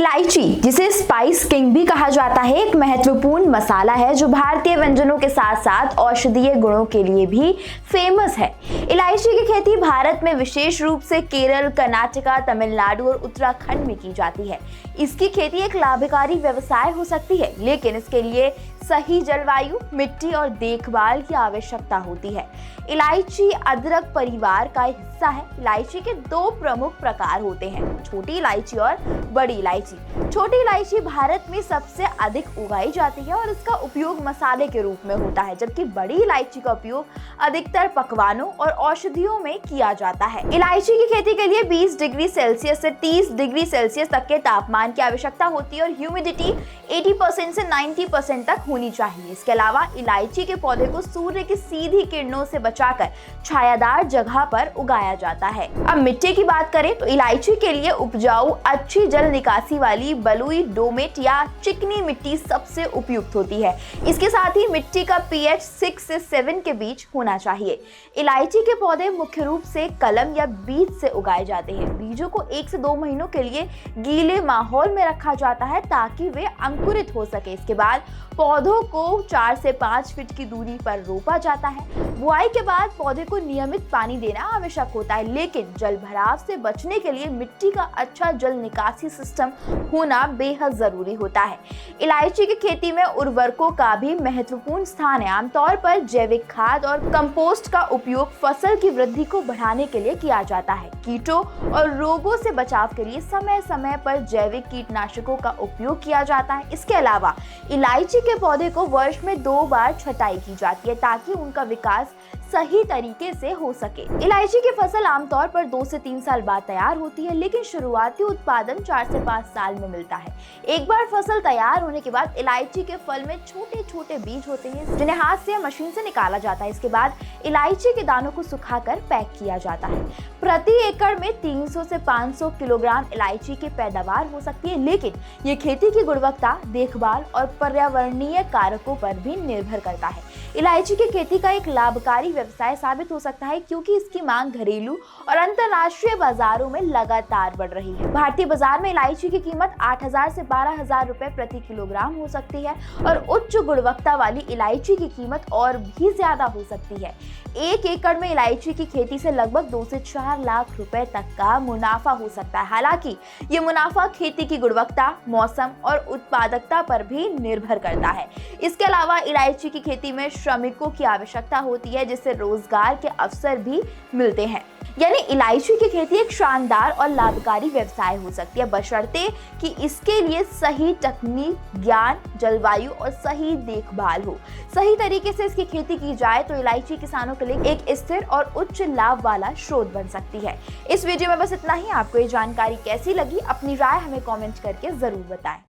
इलायची, जिसे spice king भी कहा जाता है, एक महत्वपूर्ण मसाला है जो भारतीय व्यंजनों के साथ साथ औषधीय गुणों के लिए भी फेमस है। इलायची की खेती भारत में विशेष रूप से केरल, कर्नाटका, तमिलनाडु और उत्तराखंड में की जाती है। इसकी खेती एक लाभकारी व्यवसाय हो सकती है, लेकिन इसके लिए सही जलवायु, मिट्टी और देखभाल की आवश्यकता होती है। इलायची अदरक परिवार का हिस्सा है। इलायची के दो प्रमुख प्रकार होते हैं, छोटी इलायची और बड़ी इलायची। छोटी इलायची भारत में सबसे अधिक उगाई जाती है और इसका उपयोग मसाले के रूप में होता है, जबकि बड़ी इलायची का उपयोग अधिकतर पकवानों और औषधियों में किया जाता है। इलायची की खेती के लिए 20 डिग्री सेल्सियस से 30 डिग्री सेल्सियस तक के तापमान की आवश्यकता होती है और ह्यूमिडिटी 80% से 90% तक होनी चाहिए। इसके अलावा इलायची के पौधे को सूर्य की सीधी किरणों से बचाकर छायादार जगह पर उगाया जाता है। अब मिट्टी की बात करें तो इलायची के लिए उपजाऊ, अच्छी जल निकासी वाली बलुई, डोमेट या चिकनी मिट्टी सबसे उपयुक्त होती है। इसके साथ ही मिट्टी का pH 6 से 7 के बीच होना चाहिए। इलायची के पौधे मुख्य रूप से कलम या बीज से उगाए जाते हैं। बीजों को 1 से 2 महीनों के लिए गीले माहौल में रखा जाता है ताकि वे अंकुरित हो सके। इसके बाद पौधों को 4 से 5 फीट की दूरी पर रोपा जाता है। बुआई के बाद पौधे को नियमित पानी देना आवश्यक होता है, लेकिन जल भराव से बचने के लिए मिट्टी का अच्छा जल निकासी सिस्टम होना बेहद जरूरी होता है। इलायची की खेती में उर्वरकों का भी महत्वपूर्ण स्थान है। आमतौर पर जैविक खाद और कंपोस्ट का उपयोग फसल की वृद्धि को बढ़ाने के लिए किया जाता है। कीटों और रोगों से बचाव के लिए समय समय पर जैविक कीटनाशकों का उपयोग किया जाता है। इसके अलावा इलायची के पौधे को वर्ष में 2 बार छटाई की जाती है ताकि उनका विकास सही तरीके से हो सके। इलायची की फसल आमतौर पर 2 से 3 साल बाद तैयार होती है, लेकिन शुरुआती उत्पादन 4 से 5 साल में मिलता है। एक बार फसल तैयार होने के बाद इलायची के फल में छोटे छोटे बीज होते हैं, जिन्हें हाथ से या मशीन से निकाला जाता है। इसके बाद इलायची के दानों को सुखाकर पैक किया जाता है। प्रति एकड़ में 300 से 500 किलोग्राम इलायची की पैदावार हो सकती है, लेकिन ये खेती की गुणवत्ता, देखभाल और पर्यावरणीय कारकों पर भी निर्भर करता है। इलायची की खेती का एक लाभकारी व्यवसाय साबित हो सकता है क्योंकि इसकी मांग घरेलू और अंतर्राष्ट्रीय बाजारों में लगातार बढ़ रही है। भारतीय बाजार में इलायची की कीमत 8,000 से 12,000 रुपए प्रति किलोग्राम हो सकती है और उच्च गुणवत्ता वाली इलायची की कीमत और भी ज्यादा हो सकती है। 1 एकड़ में इलायची की खेती से लगभग 2 से 4 लाख रुपए तक का मुनाफा हो सकता है। हालांकि ये मुनाफा खेती की गुणवत्ता, मौसम और उत्पादकता पर भी निर्भर करता है। इसके अलावा इलायची की खेती में श्रमिकों की आवश्यकता होती है, जिससे रोजगार के अवसर भी मिलते हैं। यानी इलायची की खेती एक शानदार और लाभकारी व्यवसाय हो सकती है, बशर्ते कि इसके लिए सही तकनीक, ज्ञान, जलवायु और सही देखभाल हो। सही तरीके से इसकी खेती की जाए तो इलायची किसानों के लिए एक स्थिर और उच्च लाभ वाला स्रोत बन सकती है। इस वीडियो में बस इतना ही। आपको ये जानकारी कैसी लगी, अपनी राय हमें कमेंट करके जरूर बताएं।